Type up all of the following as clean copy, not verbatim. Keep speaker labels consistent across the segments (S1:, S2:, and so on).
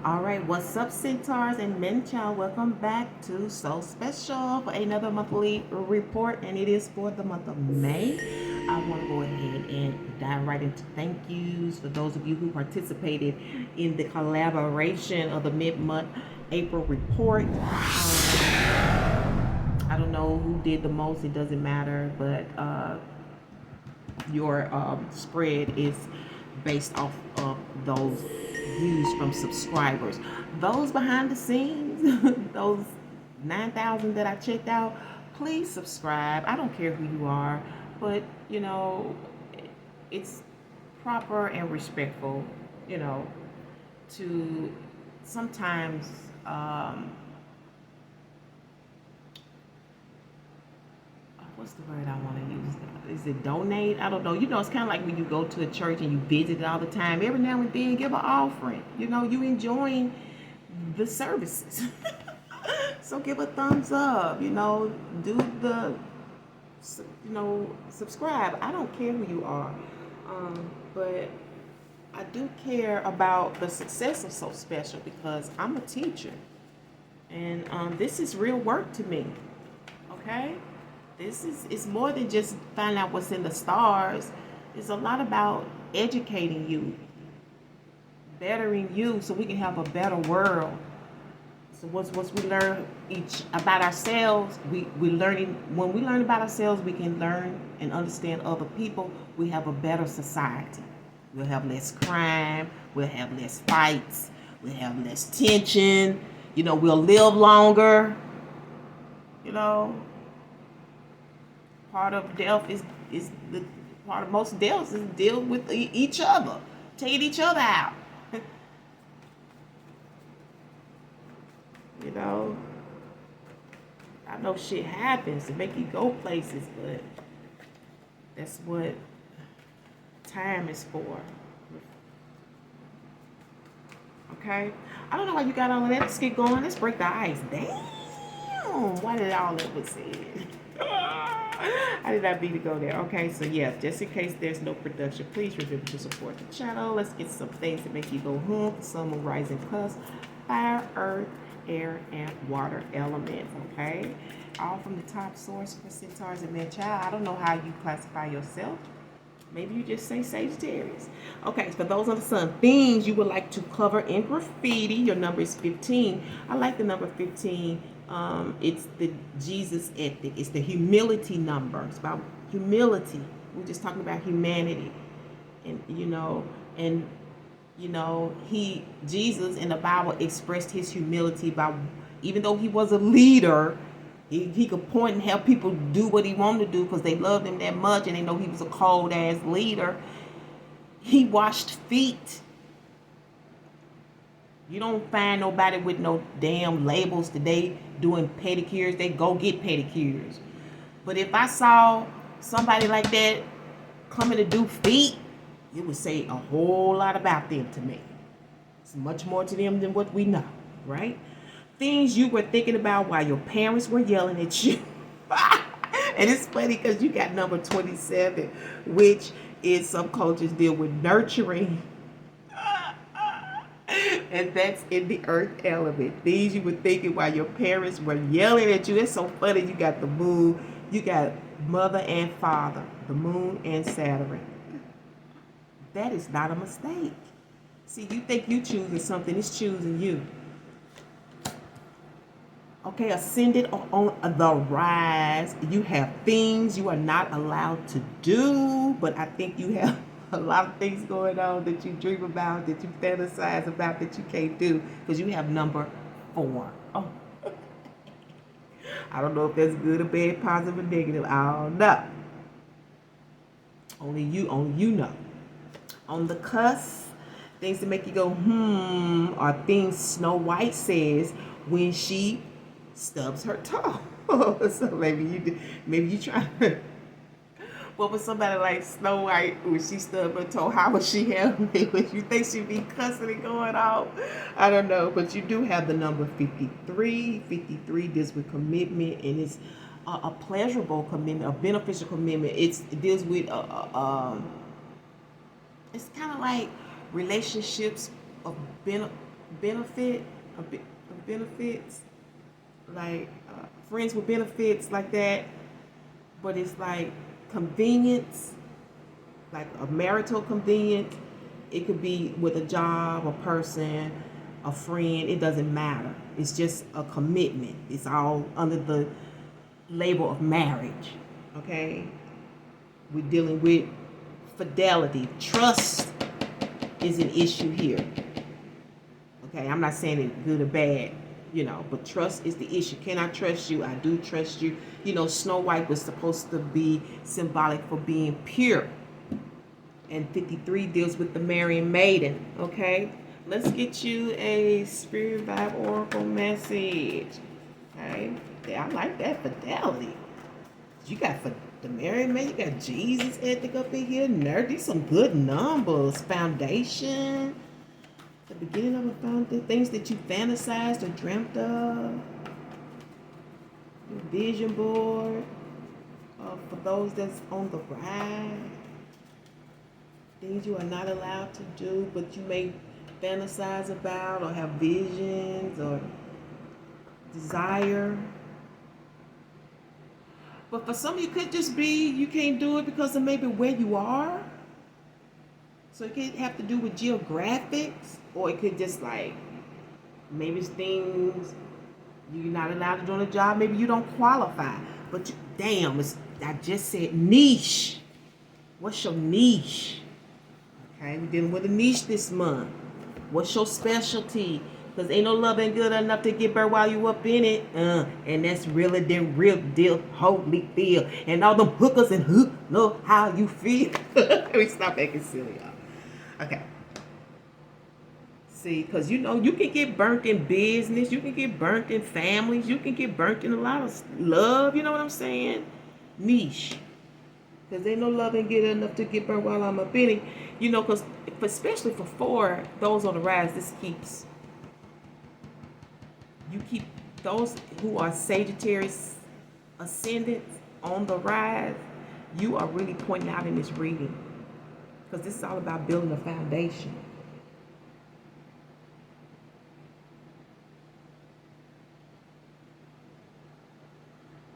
S1: All right, what's up, centaurs and men child? Welcome back to So Special for another monthly report, and it is for the month of May. I want to go ahead and dive right into thank yous for those of you who participated in the collaboration of the mid-month April report. I don't know who did the most, it doesn't matter, but your spread is based off of those views from subscribers. Those behind the scenes, those 9,000 that I checked out, please subscribe. I don't care who you are, but it's proper and respectful, you know, to sometimes what's the word I want to use? Is it donate? I don't know. It's kind of like when you go to a church and you visit it all the time. Every now and then, give an offering. You enjoying the services. So give a thumbs up. Do the, subscribe. I don't care who you are, but I do care about the success of So Special because I'm a teacher, and this is real work to me. Okay. It's more than just finding out what's in the stars. It's a lot about educating you, bettering you, so we can have a better world. So once we learn each about ourselves, we learning. When we learn about ourselves, we can learn and understand other people. We have a better society. We'll have less crime. We'll have less fights. We'll have less tension. We'll live longer. Part of death is the part of most deaths is deal with each other, taking each other out. I know shit happens to make you go places, but that's what time is for. Okay? I don't know why you got all of that. Let's get going. Let's break the ice. Damn! Why did all that was said? I did not mean to go there. Okay, so yeah, just in case there's no production, please remember to support the channel. Let's get some things to make you go hum. Sun, moon, rising plus fire, earth, air, and water elements. Okay, all from the top source for centaurs and men child. I don't know how you classify yourself. Maybe you just say Sagittarius. Okay, for those on the sun, things you would like to cover in graffiti. Your number is 15. I like the number 15. It's the Jesus ethic. It's the humility number. It's about humility. We're just talking about humanity, and Jesus in the Bible expressed his humility by, even though he was a leader, he could point and help people do what he wanted to do because they loved him that much and they know he was a cold ass leader. He washed feet. You don't find nobody with no damn labels today doing pedicures. They go get pedicures. But if I saw somebody like that coming to do feet, it would say a whole lot about them to me. It's much more to them than what we know, right? Things you were thinking about while your parents were yelling at you. And it's funny because you got number 27, which is some cultures deal with nurturing. And that's in the earth element. Things you were thinking while your parents were yelling at you. It's so funny. You got the moon. You got mother and father. The moon and Saturn. That is not a mistake. See, you think you choosing something. It's choosing you. Okay, ascended on the rise. You have things you are not allowed to do. But I think you have a lot of things going on that you dream about, that you fantasize about, that you can't do because you have number 4. Oh, I don't know if that's good or bad, positive or negative. I don't know. Only you know. On the cusp, things to make you go are things Snow White says when she stubs her toe. So maybe you try. Well, for somebody like Snow White, when she stubbed her toe, how would she handle it? Would you think she'd be cussing and going off? I don't know. But you do have the number 53. 53 deals with commitment, and it's a pleasurable commitment, a beneficial commitment. It deals with, it's kind of like relationships of benefit, benefits, like friends with benefits like that, but it's like convenience, like a marital convenience. It could be with a job, a person, a friend. It doesn't matter. It's just a commitment. It's all under the label of marriage. Okay? We're dealing with fidelity. Trust is an issue here. Okay? I'm not saying it good or bad, but trust is the issue. Can I trust you? I do trust you. Snow White was supposed to be symbolic for being pure. And 53 deals with the marrying maiden. Okay? Let's get you a Spirit Vibe Oracle message. Okay? Yeah, I like that fidelity. You got for the married man, you got Jesus ethic up in here. Nerd, these some good numbers. Foundation. The beginning of a foundation. Things that you fantasized or dreamt of. Your vision board. For those that's on the ride. Things you are not allowed to do, but you may fantasize about or have visions or desire. But for some, you could just be, you can't do it because of maybe where you are. So it could have to do with geographics, or it could just like, maybe it's things you're not allowed to do on a job. Maybe you don't qualify. But I just said niche. What's your niche? Okay, we're dealing with a niche this month. What's your specialty? Because ain't no love ain't good enough to get burned while you up in it. And that's really the real deal, holy feel. And all them hookers and who know how you feel. Let me stop acting silly, y'all. Okay. See, because you can get burnt in business. You can get burnt in families. You can get burnt in a lot of love. You know what I'm saying? Niche. Because ain't no love ain't good enough to get burned while I'm up in it. Because especially for those on the rise, you keep those who are Sagittarius ascendants on the rise, you are really pointing out in this reading. Because this is all about building a foundation.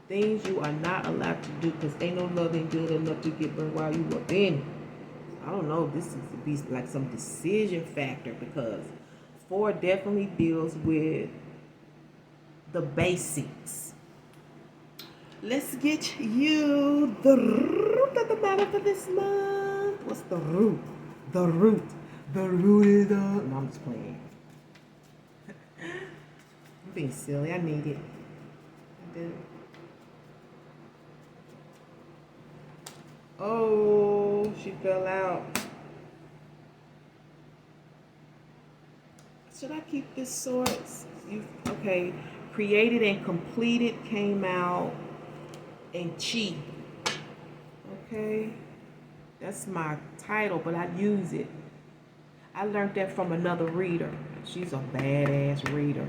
S1: Things you are not allowed to do because ain't no love ain't good enough to get burned while you up in it. I don't know. This seems to be like some decision factor because 4 definitely deals with the basics. Let's get you the root of the matter for this month. What's the root? The root. The root is the... No, I'm just playing. I'm being silly. I need it. I do. Oh, she fell out. Should I keep this swords? Okay. Created and completed came out in Chi. Okay. That's my title, but I use it. I learned that from another reader. She's a badass reader.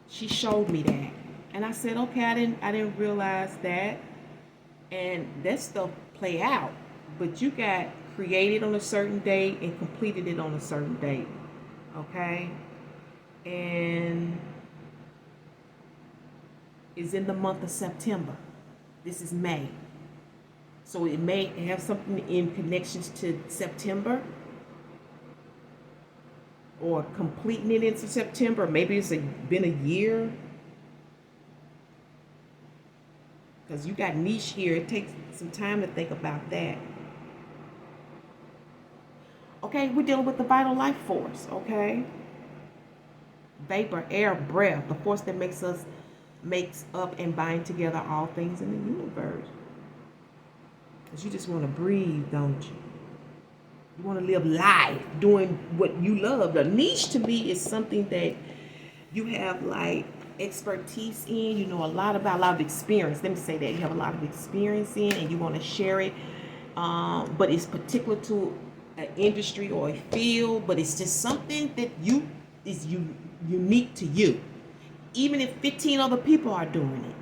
S1: She showed me that. And I said, okay, I didn't realize that. And that stuff play out. But you got created on a certain date and completed it on a certain date. Okay? And it's in the month of September. This is May. So it may have something in connections to September. Or completing it into September. Maybe it's been a year. Because you got niche here. It takes some time to think about that. Okay, we're dealing with the vital life force, okay? Vapor, air, breath, the force that makes up and bind together all things in the universe. Because you just want to breathe, don't you? You want to live life doing what you love. The niche to me is something that you have like expertise in, you know a lot of experience. Let me say that you have a lot of experience in, and you want to share it. But it's particular to an industry or a field, but it's just something that is unique to you. Even if 15 other people are doing it,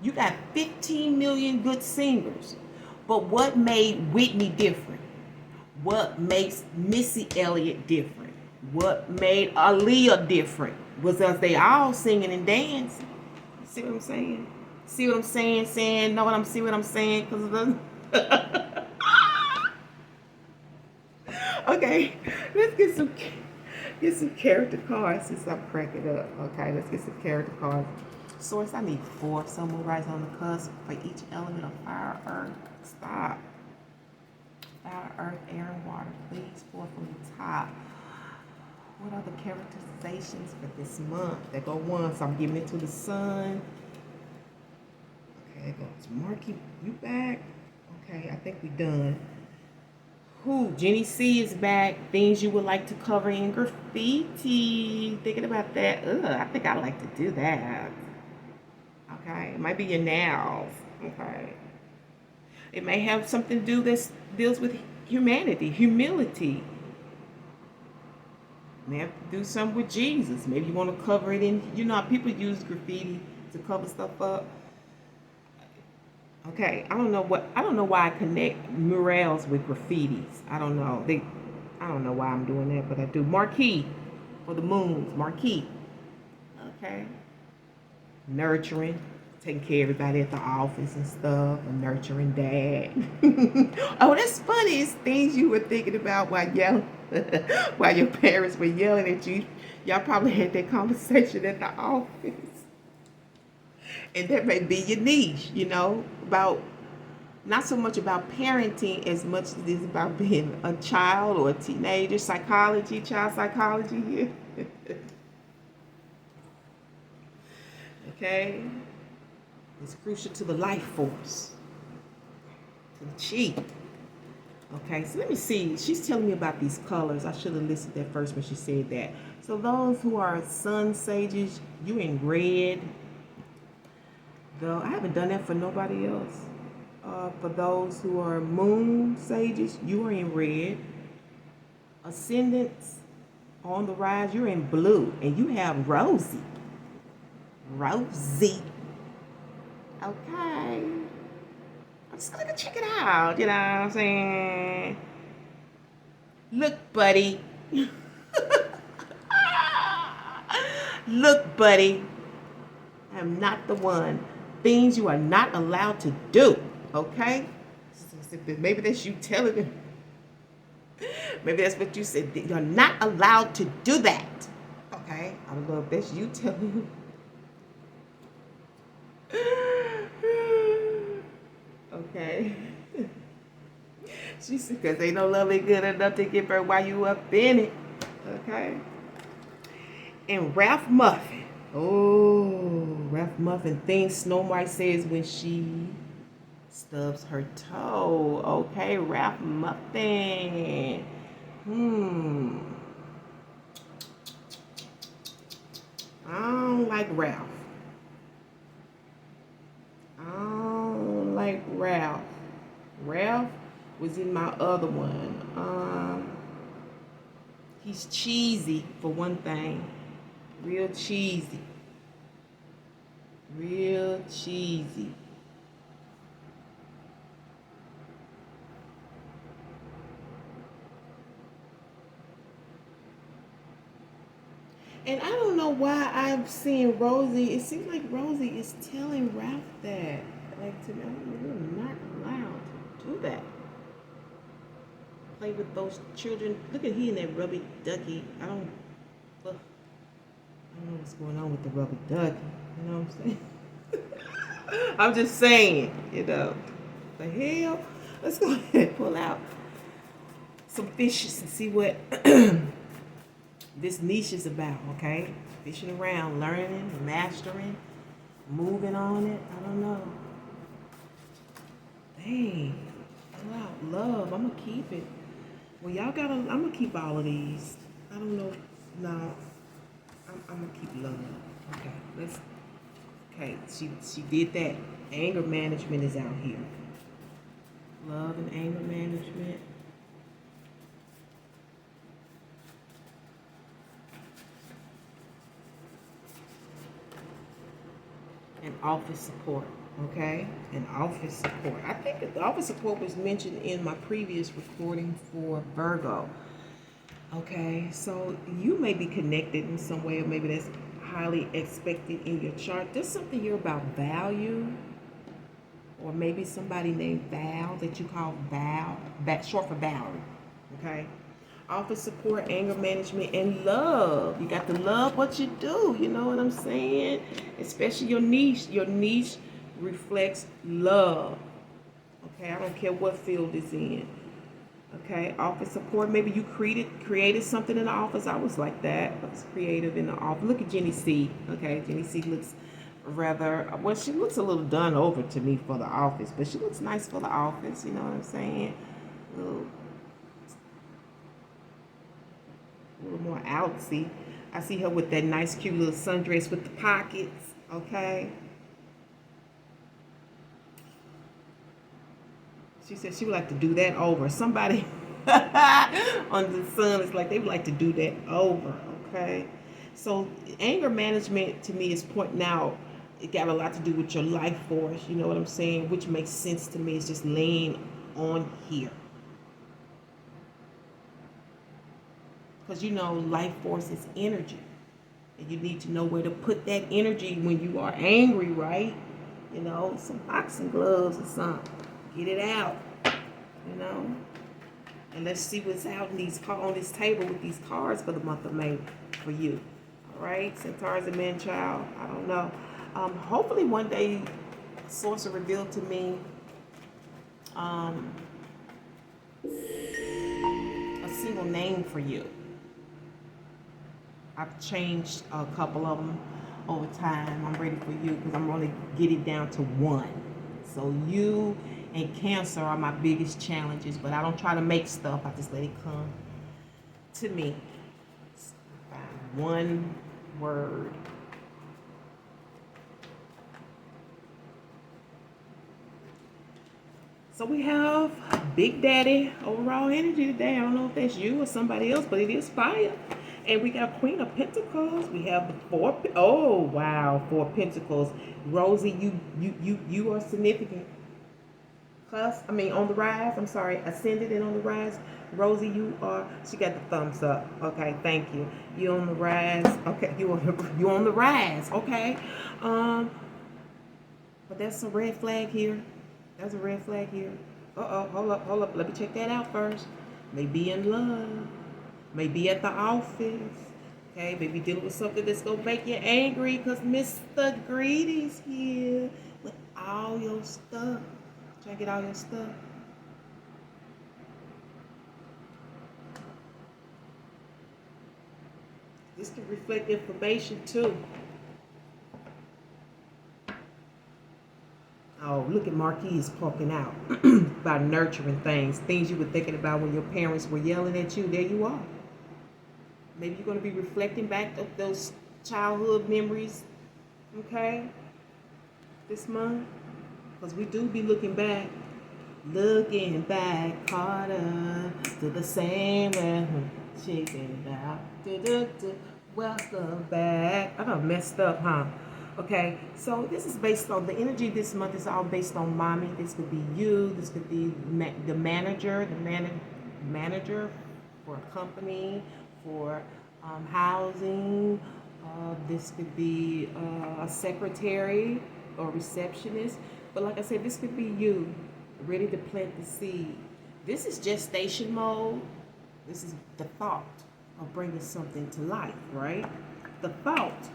S1: you got 15 million good singers. But what made Whitney different? What makes Missy Elliott different? What made Aaliyah different? Was us they all singing and dancing. See what I'm saying? See what I'm saying? Saying, know what I'm see what I'm saying? Cause of the okay, let's get some character cards since I'm cracking up. Okay, let's get some character cards. Source, I need 4 somewhere right on the cusp for each element of fire, earth. Stop. Fire, earth, air, and water. Please, 4 from the top. What are the characterizations for this month? There go 1, so I'm giving it to the sun. Okay, there goes Marky. You back? Okay, I think we done. Who? Jenny C is back. Things you would like to cover in graffiti. Thinking about that. Ugh, I think I like to do that. Okay, it might be your nails. Okay. It may have something to do that deals with humanity, humility. May have to do something with Jesus. Maybe you want to cover it in, you know how people use graffiti to cover stuff up. Okay, I don't know why I connect murals with graffitis. I don't know. I don't know why I'm doing that, but I do. Marquee for the moons, marquee. Okay. Nurturing, taking care of everybody at the office and stuff, a nurturing dad. Oh, that's funny. It's things you were thinking about while yelling, while your parents were yelling at you. Y'all probably had that conversation at the office. And that may be your niche, you know, about not so much about parenting as much as it is about being a child or a teenager, psychology, child psychology here. Okay? It's crucial to the life force, to the chi. Okay, so let me see. She's telling me about these colors. I should have listed that first when she said that. So those who are sun sages, you in red. Though I haven't done that for nobody else. For those who are moon sages, you are in red. Ascendants on the rise, you're in blue. And you have Rosie. Rosie. Okay. I'm just gonna go check it out, you know what I'm saying? Look, buddy. Look, buddy. I'm not the one. Things you are not allowed to do. Okay? Maybe that's you telling them. Maybe that's what you said. You're not allowed to do that. Okay? I don't know if that's you telling them. Okay. She said, because ain't no love ain't good enough to give her while you up in it. Okay? And Ralph Muffin. Oh, Ralph Muffin. Things Snow White says when she stubs her toe. Okay, Ralph Muffin. I don't like Ralph. I don't like Ralph. Ralph was in my other one. He's cheesy for one thing. Real cheesy. Real cheesy. And I don't know why I'm seeing Rosie. It seems like Rosie is telling Ralph that. Like, to me, you're not allowed to do that. Play with those children. Look at he and that rubby ducky. I don't know what's going on with the rubber ducky. You know what I'm saying? I'm just saying, you know. The hell? Let's go ahead and pull out some fishes and see what this niche is about, okay? Fishing around, learning, mastering, moving on it. I don't know. Dang. Pull out love. I'm going to keep it. Well, y'all gotta, I'm going to keep all of these. I don't know. No. I'm going to keep love. Okay. Okay. She did that. Anger management is out here. Love and anger management. And office support. Okay, and office support. I think the office support was mentioned in my previous recording for Virgo. Okay, so you may be connected in some way, or maybe that's highly expected in your chart. There's something here about value, or maybe somebody named Val that you call Val, short for Valerie. Okay, office support, anger management, and love. You got to love what you do. You know what I'm saying? Especially your niche. Your niche reflects love. Okay, I don't care what field it's in. Okay, office support. Maybe you created something in the office. I was like that. I was creative in the office. Look at Jenny C. Okay, Jenny C looks rather, well, she looks a little done over to me for the office, but she looks nice for the office. You know what I'm saying? A little more outsy. I see her with that nice, cute little sundress with the pockets. Okay. She said she would like to do that over. Somebody on the sun is like they would like to do that over. Okay. So anger management to me is pointing out it got a lot to do with your life force. You know what I'm saying? Which makes sense to me. It's just laying on here. Because you know life force is energy. And you need to know where to put that energy when you are angry, right? You know, some boxing gloves or something. Get it out. You know? And let's see what's out in on this table with these cards for the month of May for you. All right? Centaurs and man-child. I don't know. Hopefully one day Source will reveal to me a single name for you. I've changed a couple of them over time. I'm ready for you because I'm going to get it down to one. So you and Cancer are my biggest challenges, but I don't try to make stuff. I just let it come to me. One word. So we have Big Daddy overall energy today. I don't know if that's you or somebody else, but it is fire. And we got Queen of Pentacles. We have the Four. Oh wow, Four Pentacles. Rosie, you are significant. On the rise. I'm sorry, ascended and on the rise. Rosie, you are. She got the thumbs up. Okay, thank you. You on the rise. Okay, you on the rise. Okay. But that's a red flag here. That's a red flag here. Hold up. Let me check that out first. May be in love. May be at the office. Okay, maybe dealing with something that's gonna make you angry because Mr. Greedy's here with all your stuff. Trying to get all your stuff. This can reflect information too. Oh, look at Marquise poking out about nurturing things you were thinking about when your parents were yelling at you. There you are. Maybe you're going to be reflecting back of those childhood memories, okay, this month. Because we do be looking back, harder to the same way, shaking it out. Welcome back. I done messed up, huh? Okay, so this is based on the energy this month is all based on mommy. This could be you. This could be the manager, manager for a company, for housing. This could be a secretary or receptionist. But like I said, this could be you, ready to plant the seed. This is gestation mode. This is the thought of bringing something to life, right? The thought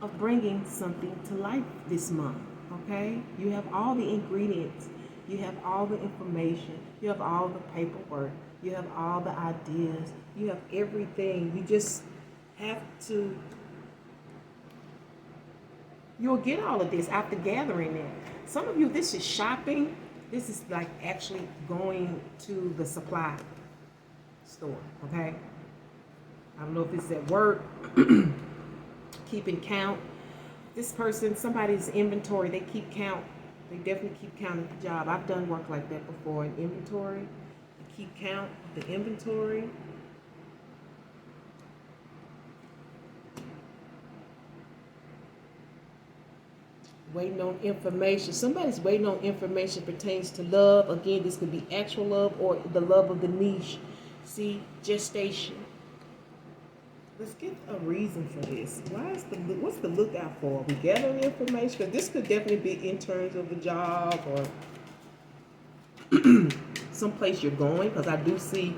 S1: of bringing something to life this month, okay? You have all the ingredients. You have all the information. You have all the paperwork. You have all the ideas. You have everything. You just have to, you'll get all of this after gathering it. Some of you, this is shopping. This is like actually going to the supply store, okay? I don't know if it's at work, keeping count. This person, somebody's inventory, they keep count. They definitely keep count at the job. I've done work like that before in inventory. You keep count of the inventory. Waiting on information. Somebody's waiting on information pertains to love. Again, this could be actual love or the love of the niche. See, gestation. Let's get a reason for this. What's the lookout for? Are we gathering information? Because this could definitely be in terms of a job or someplace you're going. Because I do see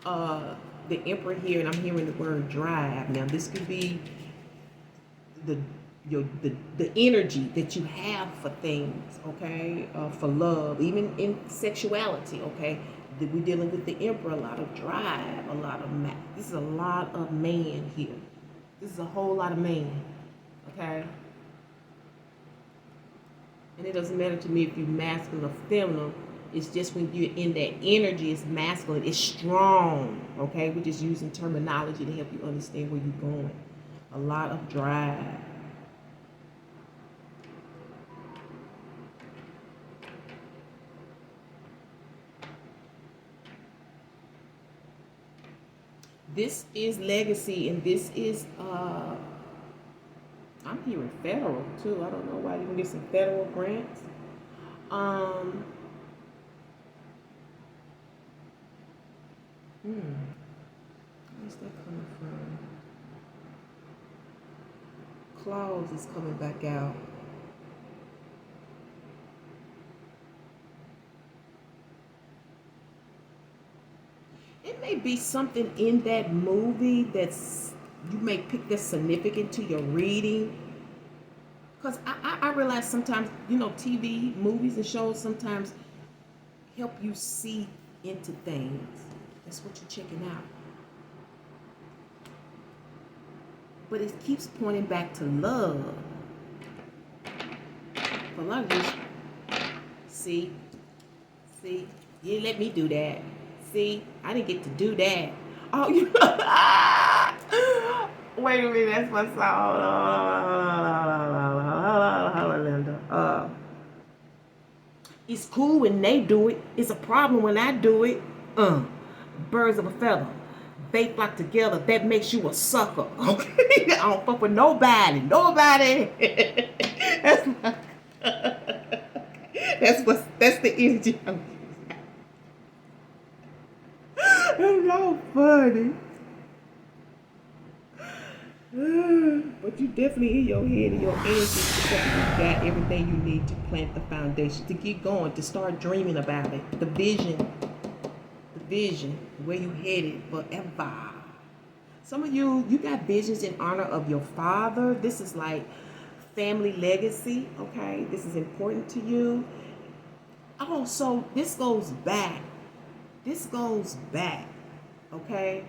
S1: the Emperor here, and I'm hearing the word drive. Now, this could be the energy that you have for things, okay, for love, even in sexuality, okay. We're dealing with the Emperor, a lot of drive, a lot of this is a lot of man here. This is a whole lot of man, okay. And it doesn't matter to me if you're masculine or feminine. It's just when you're in that energy, it's masculine, it's strong, okay. We're just using terminology to help you understand where you're going. A lot of drive. This is legacy, and this is I'm hearing federal too. I don't know why. You can get some federal grants. Where's that coming from? Clause is coming back out. It may be something in that movie that's you may pick that's significant to your reading. Because I realize sometimes, TV, movies, and shows sometimes help you see into things. That's what you're checking out. But it keeps pointing back to love. For a lot of you, see, you didn't let me do that. See, I didn't get to do that. Oh, you. Wait a minute, that's my song. Hold on, Linda. It's cool when they do it. It's a problem when I do it. Birds of a feather. They flock together. That makes you a sucker. Okay? I don't fuck with nobody. That's my. That's the energy I'm using. It's so funny. But you definitely in your head and your energy because you got everything you need to plant the foundation, to keep going, to start dreaming about it. The vision, where you headed forever. Some of you got visions in honor of your father. This is like family legacy, okay? This is important to you. Oh, so this goes back. Okay?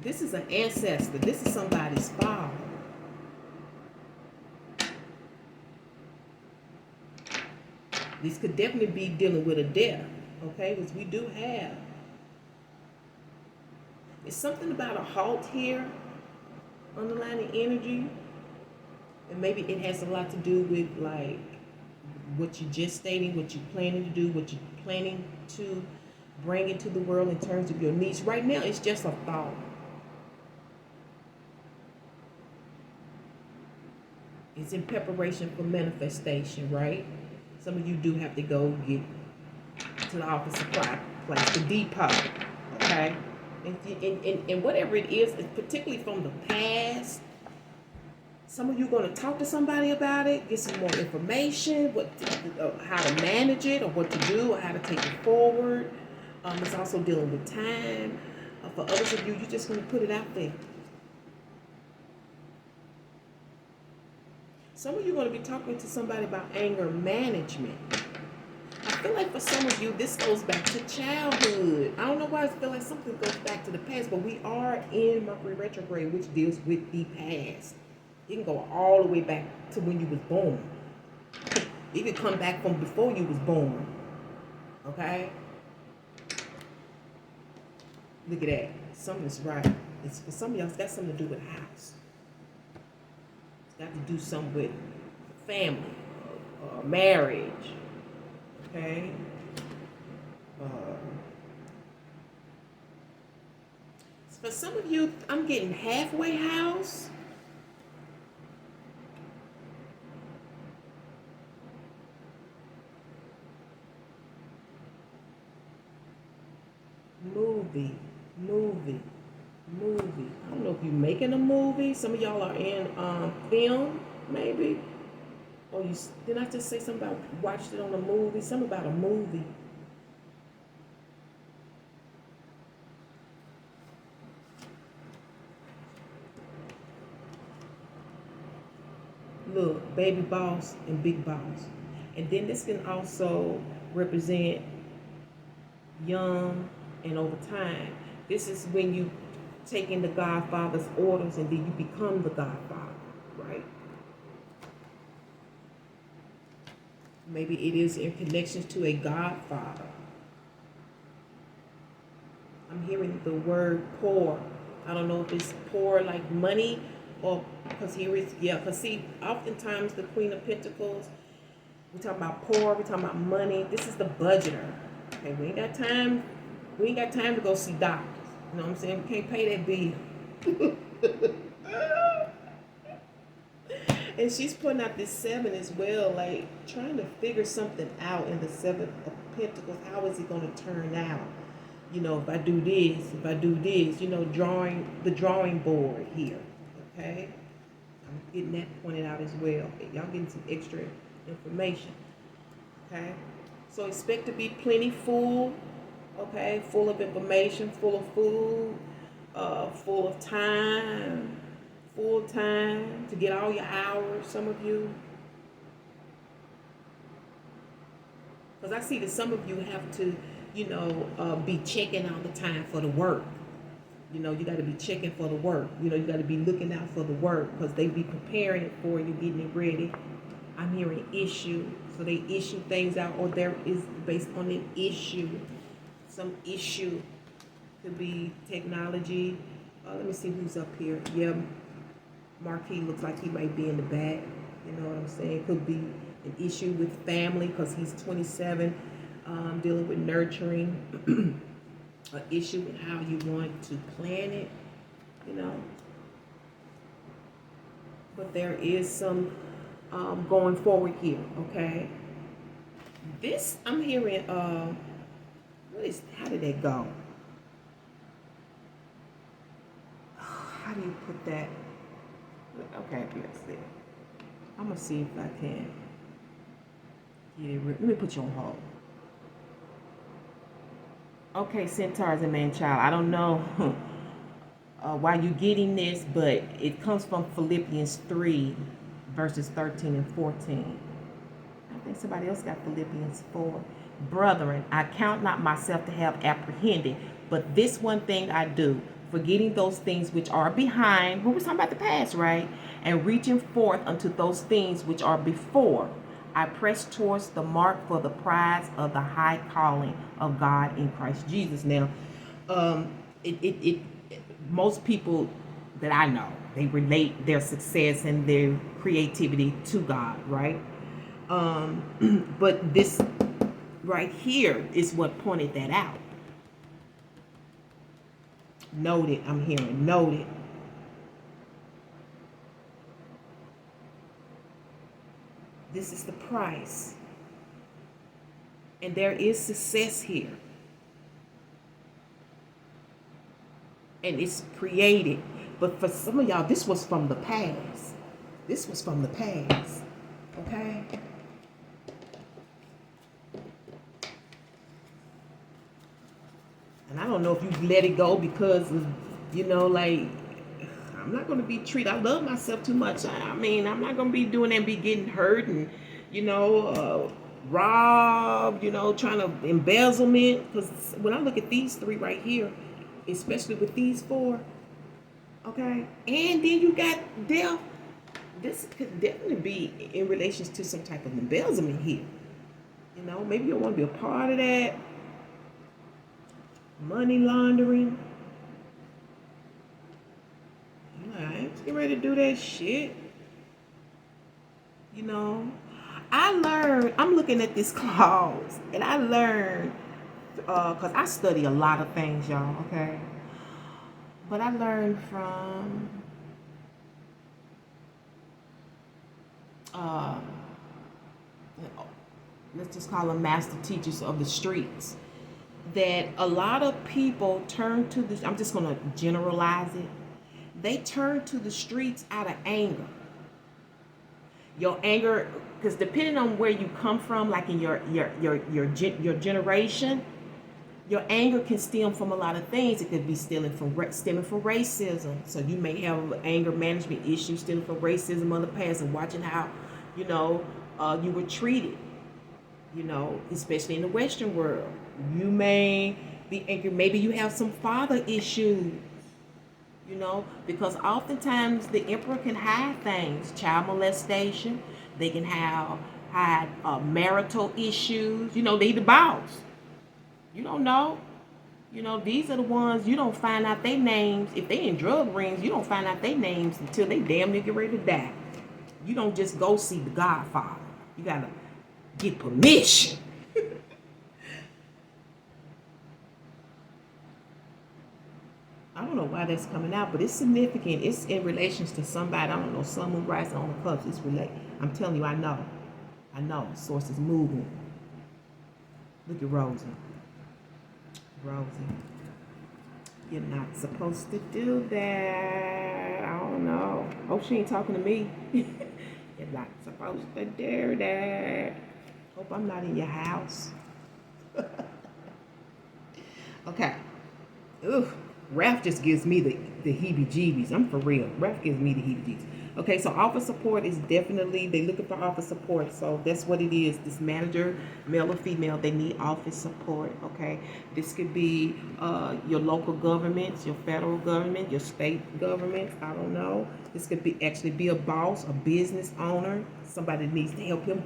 S1: This is an ancestor. This is somebody's father. This could definitely be dealing with a death, okay? Because we do have. It's something about a halt here, underlining energy. And maybe it has a lot to do with like what you're gestating, what you're planning to do, what you're planning to bring into the world in terms of your needs. Right now, it's just a thought. It's in preparation for manifestation, right? Some of you do have to go get to the office supply place, the depot, okay? And whatever it is, particularly from the past, some of you are going to talk to somebody about it, get some more information, how to manage it, or what to do, or how to take it forward. It's also dealing with time. For others of you, you're just going to put it out there. Some of you are going to be talking to somebody about anger management. I feel like for some of you, this goes back to childhood. I don't know why I feel like something goes back to the past, but we are in Mercury retrograde, which deals with the past. You can go all the way back to when you was born. You can come back from before you was born. Okay? Look at that. Something's right. It's for some of y'all, it's got something to do with a house. It's got to do something with family or marriage. Okay? For some of you, I'm getting halfway house. Movie, movie, movie. I don't know if you're making a movie. Some of y'all are in film, maybe. Or you did I just say something about watched it on a movie? Something about a movie. Look, baby boss and big boss. And then this can also represent young and over time. This is when you take in the Godfather's orders and then you become the Godfather, right? Maybe it is in connections to a Godfather. I'm hearing the word poor. I don't know if it's poor like money or because here is, yeah, because see, oftentimes the Queen of Pentacles, we talk about poor, we talk about money. This is the budgeter. Okay, we ain't got time to go see doctors. You know what I'm saying? We can't pay that bill. And she's putting out this 7 as well, like trying to figure something out in the 7 of Pentacles. How is it going to turn out? You know, if I do this, you know, the drawing board here. Okay? I'm getting that pointed out as well. Y'all getting some extra information. Okay? So expect to be plenty full. Okay? Full of information, full of food, full of time. Full time to get all your hours, some of you. Because I see that some of you have to, you know, be checking all the time for the work. You know, you got to be checking for the work. You know, you got to be looking out for the work because they be preparing it for you, getting it ready. I'm hearing issue. So they issue things out, or there is based on an issue. Some issue could be technology. Let me see who's up here. Yeah. Marquis looks like he might be in the back. You know what I'm saying? Could be an issue with family because he's 27, dealing with nurturing. An issue with how you want to plan it, you know. But there is some going forward here, okay? This, I'm hearing, how did that go? How do you put that? Okay, let's see. I'm gonna see if I can get it. Let me put you on hold. Okay, centaurs and man-child. I don't know why you're getting this, but it comes from Philippians 3, verses 13 and 14. I think somebody else got Philippians 4. Brethren, I count not myself to have apprehended, but this one thing I do, forgetting those things which are behind. We were talking about the past, right? And reaching forth unto those things which are before. I press towards the mark for the prize of the high calling of God in Christ Jesus. Now, most people that I know, they relate their success and their creativity to God, right? But this right here is what pointed that out. Noted, I'm hearing, noted. This is the price. And there is success here. And it's created. But for some of y'all, this was from the past. This was from the past. Okay? And I don't know if you let it go because of, you know, like, I'm not going to be treated. I love myself too much. I mean, I'm not going to be doing that and be getting hurt and, you know, robbed, you know, trying to embezzlement. Because when I look at these 3 right here, especially with these 4, okay, and then you got death. This could definitely be in relation to some type of embezzlement here. You know, maybe you don't want to be a part of that. Money laundering. I ain't getting ready to do that shit. You know, I learned, I'm looking at this clause, and I learned, because I study a lot of things, y'all, okay? But I learned from uh, let's just call them master teachers of the streets, that a lot of people turn to the, I'm just going to generalize it, they turn to the streets out of anger. Your anger, because depending on where you come from, like in your generation, your anger can stem from a lot of things. It could be stemming from racism. So you may have anger management issues stemming from racism of the past, and watching how, you know, you were treated, you know, especially in the Western world. You may be angry. Maybe you have some father issues, you know, because oftentimes the emperor can hide things, child molestation. They can hide marital issues. You know, they the boss. You don't know. You know, these are the ones you don't find out their names. If they in drug rings, you don't find out their names until they damn near get ready to die. You don't just go see the Godfather. You gotta get permission. I don't know why that's coming out, but it's significant. It's in relations to somebody. I don't know, sun, moon, rising on the clubs. It's related. I'm telling you, I know. I know. Source is moving. Look at Rosie. Rosie, you're not supposed to do that. I don't know. Hope she ain't talking to me. You're not supposed to do that. Hope I'm not in your house. Okay. Ooh. Raph just gives me the heebie-jeebies. I'm for real. Raph gives me the heebie-jeebies. Okay, so office support is definitely, they're looking for office support. So that's what it is. This manager, male or female, they need office support, okay? This could be your local governments, your federal government, your state governments, I don't know. This could be actually be a boss, a business owner, somebody that needs to help him.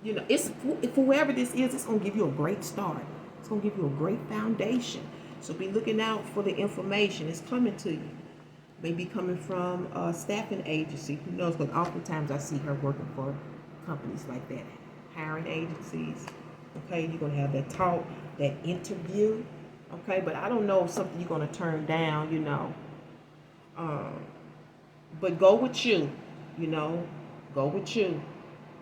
S1: You know, it's for whoever this is, it's going to give you a great start. It's going to give you a great foundation. So be looking out for the information. It's coming to you. Maybe coming from a staffing agency. Who knows? Because oftentimes I see her working for companies like that. Hiring agencies. Okay, you're going to have that talk, that interview. Okay, but I don't know if something you're going to turn down, you know. But go with you, you know. Go with you.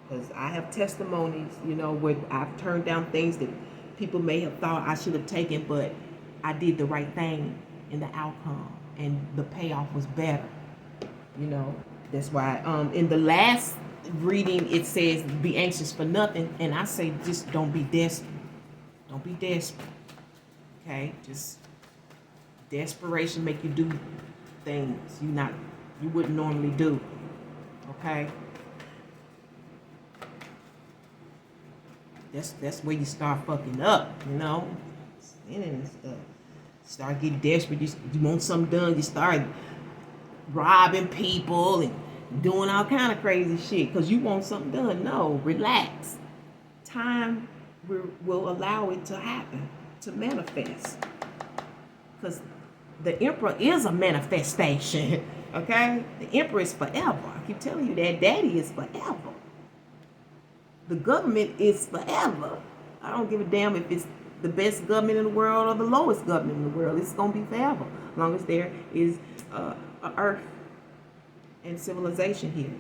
S1: Because I have testimonies, you know, where I've turned down things that people may have thought I should have taken, but I did the right thing in the outcome, and the payoff was better. You know, that's why in the last reading it says be anxious for nothing, and I say just don't be desperate. Don't be desperate. Okay, just desperation make you do things you wouldn't normally do. Okay, that's where you start fucking up. You know, and stuff. Start getting desperate. You want something done. You start robbing people and doing all kind of crazy shit because you want something done. No, relax. Time will allow it to happen, to manifest. Because the emperor is a manifestation. Okay? The emperor is forever. I keep telling you that. Daddy is forever. The government is forever. I don't give a damn if it's the best government in the world or the lowest government in the world. It's going to be forever, as long as there is earth and civilization here.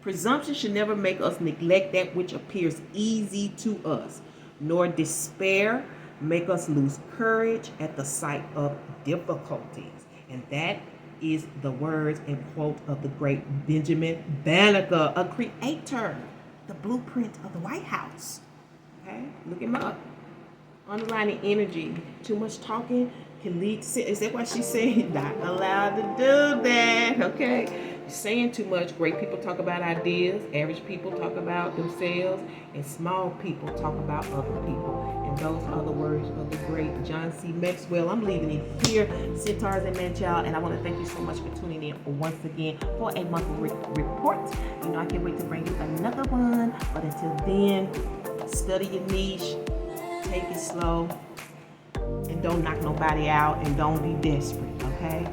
S1: Presumption should never make us neglect that which appears easy to us, nor despair make us lose courage at the sight of difficulties. And that is the words and quote of the great Benjamin Banneker, a creator, the blueprint of the White House. Okay, look him up. Underlining energy. Too much talking can lead to, is that why she said not allowed to do that? Okay. You're saying too much. Great people talk about ideas. Average people talk about themselves. And small people talk about other people. And those are the words of the great John C. Maxwell. I'm leaving it here. Centaurs and Man-Child. And I want to thank you so much for tuning in once again for a monthly report. You know, I can't wait to bring you another one. But until then, study your niche. Take it slow, and don't knock nobody out, and don't be desperate, okay?